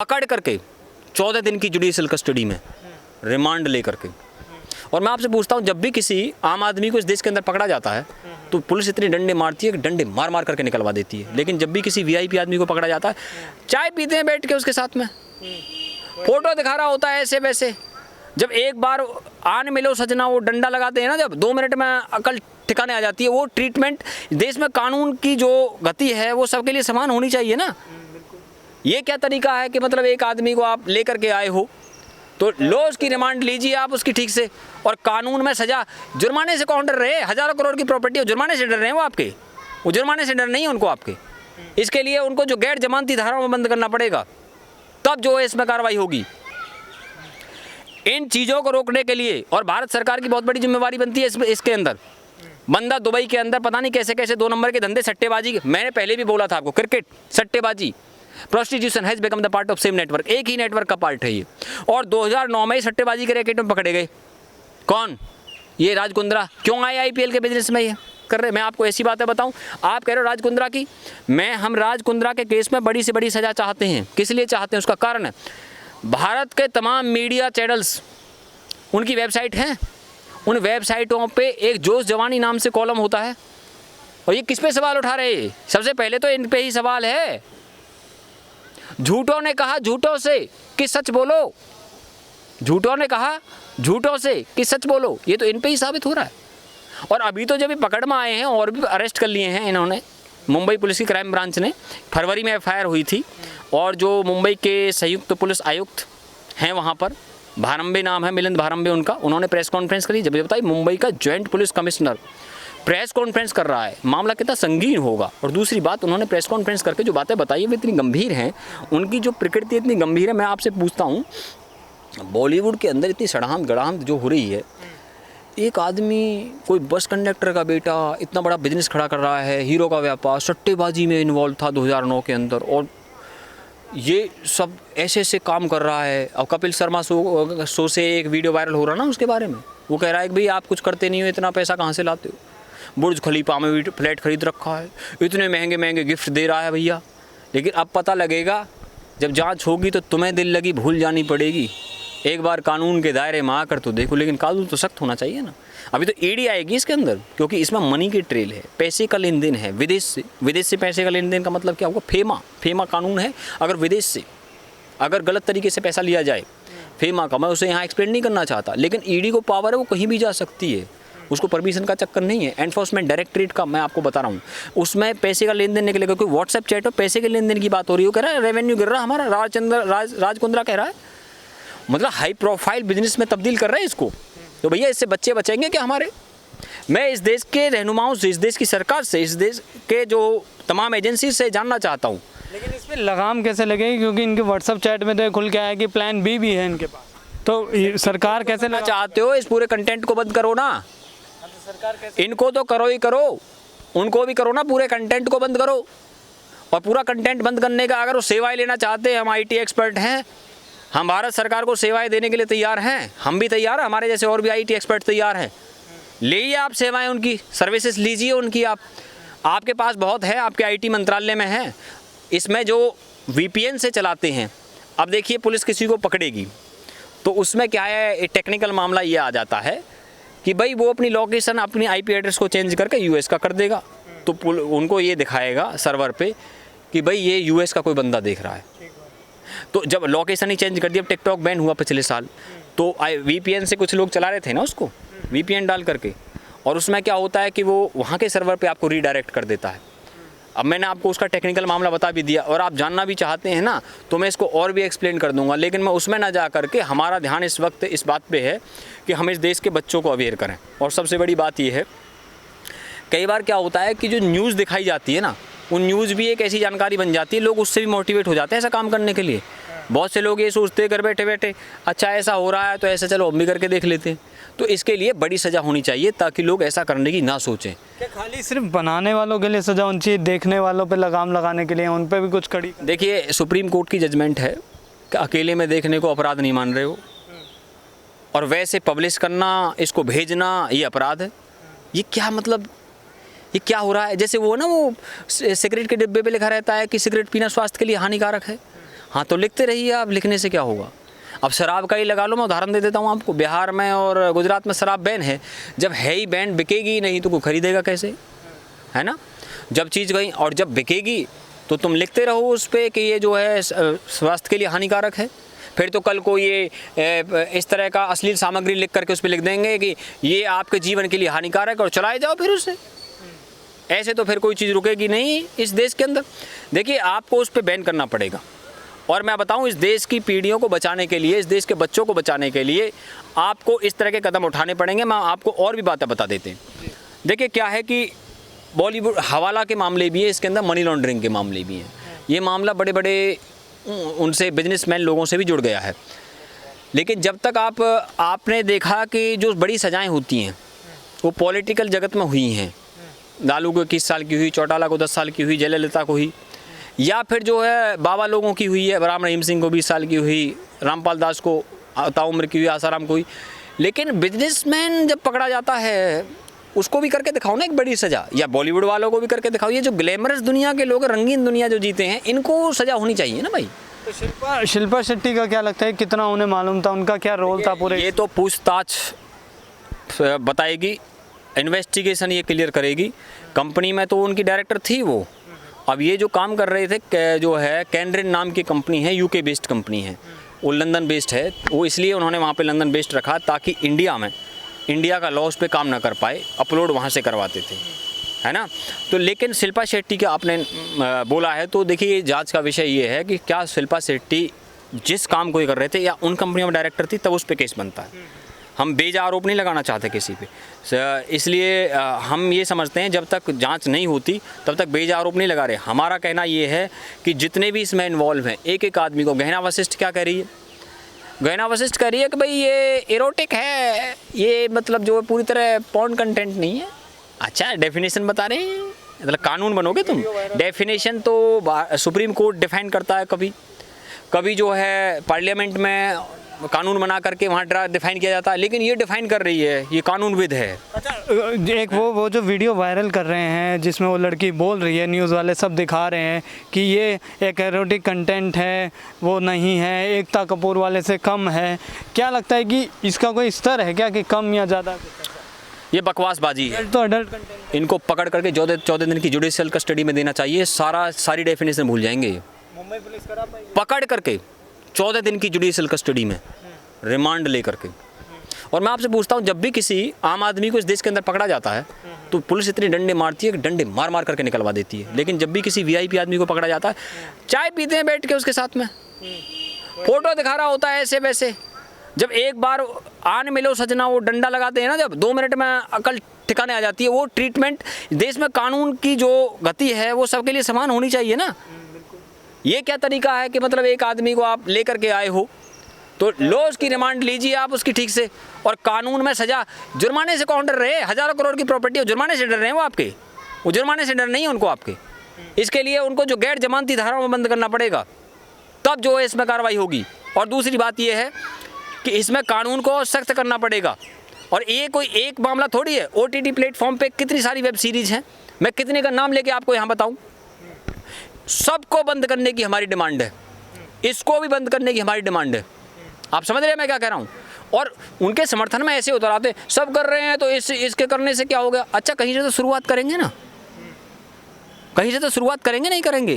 पकड़ करके 14 दिन की जुडिशियल कस्टडी में रिमांड लेकर के। और मैं आपसे पूछता हूँ, जब भी किसी आम आदमी को इस देश के अंदर पकड़ा जाता है तो पुलिस इतने डंडे मारती है कि डंडे मार मार करके निकलवा देती है, लेकिन जब भी किसी वीआईपी आदमी को पकड़ा जाता है चाय पीते हैं बैठ के उसके साथ में, फोटो दिखा रहा होता है ऐसे वैसे। जब एक बार आन मिलो सजना वो डंडा लगाते हैं ना, जब 2 मिनट में अकल ठिकाने आ जाती है। वो ट्रीटमेंट देश में कानून की जो गति है वो सबके लिए समान होनी चाहिए ना। ये क्या तरीका है कि मतलब एक आदमी को आप लेकर के आए हो तो लो उसकी रिमांड लीजिए आप उसकी ठीक से, और कानून में सजा, जुर्माने से कौन डर रहे हैं? हज़ारों करोड़ की प्रॉपर्टी है, जुर्माने से डर रहे हैं वो आपके? वो जुर्माने से डर नहीं है उनको आपके। इसके लिए उनको जो गैर जमानती धाराओं में बंद करना पड़ेगा, तब जो है इसमें कार्रवाई होगी। इन चीज़ों को रोकने के लिए और भारत सरकार की बहुत बड़ी जिम्मेवारी बनती है इसके अंदर। बंदा दुबई के अंदर पता नहीं कैसे कैसे 2 नंबर के धंधे, सट्टेबाजी, मैंने पहले भी बोला था आपको, क्रिकेट, सट्टेबाजी, prostitution has become the part of same network, एक ही नेटवर्क का पार्ट है ये। और 2009 में सट्टेबाजी के रैकेट में पकड़े गए कौन? ये राज कुंद्रा। क्यों आए आईपीएल के बिजनेस में ये कर रहे? मैं आपको ऐसी बातें बताऊं, आप कह रहे हो राज कुंद्रा की, हम राज कुंद्रा के केस में बड़ी से बड़ी सजा चाहते हैं। किस लिए चाहते हैं? उसका कारण है, भारत के तमाम मीडिया चैनल्स, उनकी वेबसाइट हैं, उन वेबसाइटों पे एक जोश जवानी नाम से कॉलम होता है, और ये किस पे सवाल उठा रहे हैं? सबसे पहले तो इन पे ही सवाल है। झूठों ने कहा झूठों से कि सच बोलो, झूठों ने कहा झूठों से कि सच बोलो, ये तो इन पे ही साबित हो रहा है। और अभी तो जब पकड़ में आए हैं और भी अरेस्ट कर लिए हैं इन्होंने, मुंबई पुलिस की क्राइम ब्रांच ने, फरवरी में एफआईआर हुई थी। और जो मुंबई के संयुक्त पुलिस आयुक्त हैं वहाँ पर, भारंबे नाम है, मिलिंद भारंबे उनका, उन्होंने प्रेस कॉन्फ्रेंस करी। जब ये बताई मुंबई का joint police commissioner press conference कर रहा है, मामला कितना संगीन होगा। और दूसरी बात, उन्होंने प्रेस कॉन्फ्रेंस करके जो बातें बताई वो इतनी गंभीर हैं, उनकी जो प्रकृति इतनी गंभीर है। मैं आपसे पूछता हूँ, बॉलीवुड के अंदर इतनी सड़ाम गड़ाम जो हो रही है, एक आदमी, कोई बस कंडक्टर का बेटा इतना बड़ा बिजनेस खड़ा कर रहा है, हीरो का व्यापार, सट्टेबाजी में इन्वॉल्व था 2009 के अंदर, और ये सब ऐसे ऐसे काम कर रहा है। और कपिल शर्मा शो से एक वीडियो वायरल हो रहा ना उसके बारे में, वो कह रहा है कि भाई आप कुछ करते नहीं हो, इतना पैसा कहाँ से लाते हो? बुर्ज खलीफा में भी फ्लैट खरीद रखा है, इतने महंगे महंगे गिफ्ट दे रहा है भैया। लेकिन अब पता लगेगा, जब जांच होगी तो तुम्हें दिल लगी भूल जानी पड़ेगी। एक बार कानून के दायरे में आकर तो देखो, लेकिन कानून तो सख्त होना चाहिए ना। अभी तो ईडी आएगी इसके अंदर, क्योंकि इसमें मनी की ट्रेल है, पैसे का लेन देन है विदेश से पैसे का लेन देन का मतलब क्या होगा? फेमा कानून है। अगर विदेश से अगर गलत तरीके से पैसा लिया जाए, फेमा का, मैं उसे यहाँ एक्सप्लेन नहीं करना चाहता, लेकिन ईडी को पावर है, वो कहीं भी जा सकती है, उसको परमिशन का चक्कर नहीं है। एनफोर्समेंट डायरेक्टरेट का मैं आपको बता रहा हूँ, उसमें पैसे का लेन देन निकलेगा, क्योंकि व्हाट्सएप चैट और पैसे के लेन देन की बात हो रही है। वो कह रहा है रेवेन्यू गिर रहा हमारा, राज कुंद्रा कह रहा है, मतलब हाई प्रोफाइल बिजनेस में तब्दील कर रहे हैं इसको। तो भैया इससे बच्चे बचेंगे क्या हमारे? मैं इस देश के रहनुमाओं से, इस देश की सरकार से, इस देश के जो तमाम एजेंसी से जानना चाहता हूँ, लेकिन इस पर लगाम कैसे लगेगी? क्योंकि इनके व्हाट्सएप चैट में तो खुल के आया कि प्लान बी भी है इनके पास, तो सरकार कैसे ना चाहते हो? इस पूरे कंटेंट को बंद करो ना, सरकार कैसे? इनको तो करो ही करो, उनको भी करो ना, पूरे कंटेंट को बंद करो। और पूरा कंटेंट बंद करने का अगर वो सेवाएं लेना चाहते हैं, हम आईटी एक्सपर्ट हैं, हम भारत सरकार को सेवाएं देने के लिए तैयार हैं, हम भी तैयार हैं, हमारे जैसे और भी आईटी एक्सपर्ट तैयार हैं। लीजिए आप सेवाएं, उनकी सर्विसेज लीजिए उनकी, आपके पास बहुत है, आपके आईटी मंत्रालय में है। इसमें जो वीपीएन से चलाते हैं, अब देखिए पुलिस किसी को पकड़ेगी तो उसमें क्या है, एक टेक्निकल मामला ये आ जाता है कि भाई वो अपनी लोकेशन, अपनी आईपी एड्रेस को चेंज करके यूएस का कर देगा, तो उनको ये दिखाएगा सर्वर पे कि भाई ये यूएस का कोई बंदा देख रहा है। तो जब लोकेशन ही चेंज कर दी, अब टिकटॉक बैन हुआ पिछले साल, तो वीपीएन से कुछ लोग चला रहे थे ना उसको, वीपीएन डाल करके, और उसमें क्या होता है कि वो वहाँ के सर्वर पे आपको रीडायरेक्ट कर देता है। अब मैंने आपको उसका टेक्निकल मामला बता भी दिया, और आप जानना भी चाहते हैं ना तो मैं इसको और भी एक्सप्लेन कर दूंगा, लेकिन मैं उसमें ना जा करके, हमारा ध्यान इस वक्त इस बात पे है कि हम इस देश के बच्चों को अवेयर करें। और सबसे बड़ी बात ये है, कई बार क्या होता है कि जो न्यूज़ दिखाई जाती है ना, उन न्यूज़ भी एक ऐसी जानकारी बन जाती है, लोग उससे भी मोटिवेट हो जाते हैं ऐसा काम करने के लिए। बहुत से लोग ये सोचते हैं घर बैठे बैठे, अच्छा ऐसा हो रहा है तो ऐसा चलो हम भी करके देख लेते हैं। तो इसके लिए बड़ी सज़ा होनी चाहिए ताकि लोग ऐसा करने की ना सोचें। क्या खाली सिर्फ बनाने वालों के लिए सज़ा होनी चाहिए, देखने वालों पे लगाम लगाने के लिए उन पे भी कुछ कड़ी? देखिए, सुप्रीम कोर्ट की जजमेंट है कि अकेले में देखने को अपराध नहीं मान रहे हो, और वैसे पब्लिश करना, इसको भेजना, ये अपराध है। ये क्या मतलब, ये क्या हो रहा है? जैसे वो ना, वो सिगरेट के डिब्बे पे लिखा रहता है कि सिगरेट पीना स्वास्थ्य के लिए हानिकारक है, हाँ तो लिखते रहिए आप, लिखने से क्या होगा। अब शराब का ही लगा लो, मैं उदाहरण दे देता हूँ आपको। बिहार में और गुजरात में शराब बैन है, जब है ही बैन, बिकेगी ही नहीं तो कोई खरीदेगा कैसे, है ना। जब चीज़ गई और जब बिकेगी तो तुम लिखते रहो उस पर कि ये जो है स्वास्थ्य के लिए हानिकारक है। फिर तो कल को ये इस तरह का अश्लील सामग्री लिख करके उस पर लिख देंगे कि ये आपके जीवन के लिए हानिकारक है और चलाए जाओ फिर उससे। ऐसे तो फिर कोई चीज़ रुकेगी नहीं इस देश के अंदर। देखिए आपको उस पर बैन करना पड़ेगा। और मैं बताऊं, इस देश की पीढ़ियों को बचाने के लिए, इस देश के बच्चों को बचाने के लिए आपको इस तरह के कदम उठाने पड़ेंगे। मैं आपको और भी बातें बता देते हैं। देखिए क्या है कि बॉलीवुड हवाला के मामले भी है, इसके अंदर मनी लॉन्ड्रिंग के मामले भी हैं। ये मामला बड़े बड़े उनसे बिजनेसमैन लोगों से भी जुड़ गया है। लेकिन जब तक आपने देखा कि जो बड़ी सज़ाएं होती हैं वो पॉलिटिकल जगत में हुई हैं, लालू को 21 साल की हुई, चौटाला को 10 साल की हुई, जयललिता को हुई, या फिर जो है बाबा लोगों की हुई है, राम रहीम सिंह को 20 साल की हुई, रामपाल दास को ताउम्र की हुई, आसाराम को हुई। लेकिन बिजनेसमैन जब पकड़ा जाता है उसको भी करके दिखाओ ना एक बड़ी सज़ा, या बॉलीवुड वालों को भी करके दिखाओ। ये जो ग्लैमरस दुनिया के लोग, रंगीन दुनिया जो जीते हैं, इनको सज़ा होनी चाहिए ना भाई। तो शिल्पा शेट्टी का क्या लगता है, कितना उन्हें मालूम था, उनका क्या रोल था पूरे? ये तो पूछताछ बताएगी, इन्वेस्टिगेशन ये क्लियर करेगी। कंपनी में तो उनकी डायरेक्टर थी वो। अब ये जो काम कर रहे थे, जो है कैनरिन नाम की कंपनी है, यूके बेस्ड कंपनी है, वो लंदन बेस्ड है। वो इसलिए उन्होंने वहाँ पे लंदन बेस्ड रखा ताकि इंडिया का लॉ उस पे काम ना कर पाए, अपलोड वहाँ से करवाते थे, है ना। तो लेकिन शिल्पा शेट्टी का आपने बोला है, तो देखिए जांच का विषय ये है कि क्या शिल्पा शेट्टी जिस काम को ये कर रहे थे या उन कंपनियों में डायरेक्टर थी, तब उस पर केस बनता है। हम बेजा आरोप नहीं लगाना चाहते किसी पे, इसलिए हम ये समझते हैं जब तक जांच नहीं होती तब तक बेजा आरोप नहीं लगा रहे। हमारा कहना ये है कि जितने भी इसमें इन्वॉल्व हैं, एक एक आदमी को, गहना वशिष्ठ क्या कह रही है, गहना वशिष्ठ कह रही है कि भाई ये एरोटिक है, ये मतलब जो पूरी तरह पॉर्न कंटेंट नहीं है। अच्छा, डेफिनेशन बता रहे हैं, मतलब कानून बनोगे तुम। डेफिनेशन तो सुप्रीम कोर्ट डिफाइन करता है, कभी जो है पार्लियामेंट में कानून बना करके वहाँ डिफाइन किया जाता है, लेकिन ये डिफाइन कर रही है, ये कानूनविद है। अच्छा, एक वो जो वीडियो वायरल कर रहे हैं जिसमें वो लड़की बोल रही है, न्यूज़ वाले सब दिखा रहे हैं कि ये एक एरोटिक कंटेंट है, वो नहीं है, एकता कपूर वाले से कम है। क्या लगता है कि इसका कोई स्तर है क्या, कि कम या ज़्यादा? ये बकवासबाजी है। तो अडल्ट कंटेंट इनको पकड़ करके 14 दिन की जुडिशियल कस्टडी में देना चाहिए। सारी डेफिनेशन भूल जाएंगे। मुंबई पुलिस करा पाएगी पकड़ करके 14 दिन की जुडिशियल कस्टडी में रिमांड ले करके। और मैं आपसे पूछता हूँ, जब भी किसी आम आदमी को इस देश के अंदर पकड़ा जाता है तो पुलिस इतने डंडे मारती है कि डंडे मार मार करके निकलवा देती है। लेकिन जब भी किसी वीआईपी आदमी को पकड़ा जाता है, चाय पीते हैं बैठ के उसके साथ में, फोटो दिखा रहा होता है ऐसे वैसे। जब एक बार आन मिलो सजना, वो डंडा लगाते हैं ना, जब 2 मिनट में अकल ठिकाने आ जाती है। वो ट्रीटमेंट देश में, कानून की जो गति है वो सबके लिए समान होनी चाहिए ना। ये क्या तरीका है कि मतलब एक आदमी को आप लेकर के आए हो तो लो उसकी रिमांड लीजिए आप उसकी ठीक से, और कानून में सजा, जुर्माने से कौन डर रहे हैं? हज़ारों करोड़ की प्रॉपर्टी है, जुर्माने से डर रहे हैं वो आपके? वो जुर्माने से डर नहीं है उनको आपके। इसके लिए उनको जो गैर जमानती धाराओं में बंद करना पड़ेगा, तब जो है इसमें कार्रवाई होगी। और दूसरी बात ये है कि इसमें कानून को सख्त करना पड़ेगा। और ये कोई एक मामला थोड़ी है। OTT प्लेटफॉर्म पे कितनी सारी वेब सीरीज़ हैं, मैं कितने का नाम लेके आपको यहाँ बताऊँ। सबको बंद करने की हमारी डिमांड है, इसको भी बंद करने की हमारी डिमांड है। आप समझ रहे हैं मैं क्या कह रहा हूँ? और उनके समर्थन में ऐसे उतर आते, सब कर रहे हैं तो इसके करने से क्या हो गया? अच्छा, कहीं से तो शुरुआत करेंगे ना, कहीं से तो शुरुआत करेंगे, नहीं करेंगे?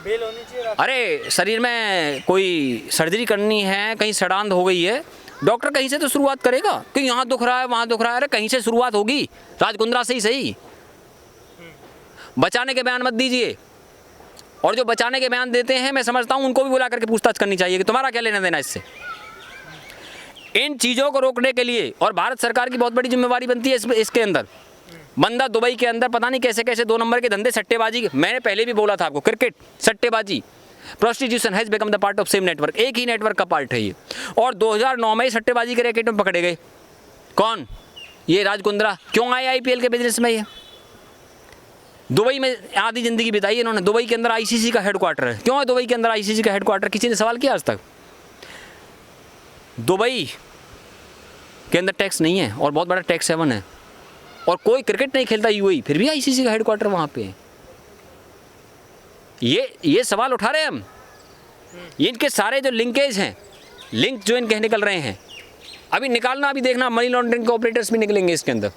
बेल होनी चाहिए। अरे शरीर में कोई सर्जरी करनी है, कहीं सड़ांध हो गई है, डॉक्टर कहीं से तो शुरुआत करेगा कि यहाँ दुख रहा है, वहाँ दुख रहा है। अरे कहीं से शुरुआत होगी, राजकुंद्रा से ही सही। बचाने के बयान मत दीजिए। और जो बचाने के बयान देते हैं, मैं समझता हूँ उनको भी बुला करके पूछताछ करनी चाहिए कि तुम्हारा क्या लेना देना इससे। इन चीज़ों को रोकने के लिए और भारत सरकार की बहुत बड़ी जिम्मेवारी बनती है इसके अंदर। बंदा दुबई के अंदर पता नहीं कैसे कैसे 2 नंबर के धंधे, सट्टेबाजी, मैंने पहले भी बोला था आपको, क्रिकेट, सट्टेबाजी, prostitution has become the part of same network. एक ही नेटवर्क का पार्ट है ये। और 2009 में सट्टेबाजी के रैकेट में पकड़े गए। कौन? ये राजकुंद्रा। क्यों आए IPL के बिजनेस में? ये दुबई में आधी ज़िंदगी बिताई इन्होंने। दुबई के अंदर ICC का हेडक्वार्टर है। क्यों है दुबई के अंदर ICC का हेडक्वार्टर? किसी ने सवाल किया आज तक? दुबई के अंदर टैक्स नहीं है और बहुत बड़ा टैक्स हेवन है, और कोई क्रिकेट नहीं खेलता UAE, फिर भी ICC का हेडक्वार्टर वहाँ पे है। ये सवाल उठा रहे हैं हम ये इनके सारे जो लिंकेज हैं, लिंक जो इनके निकल रहे हैं, अभी निकालना, अभी देखना मनी लॉन्ड्रिंग के ऑपरेटर्स भी निकलेंगे इसके अंदर।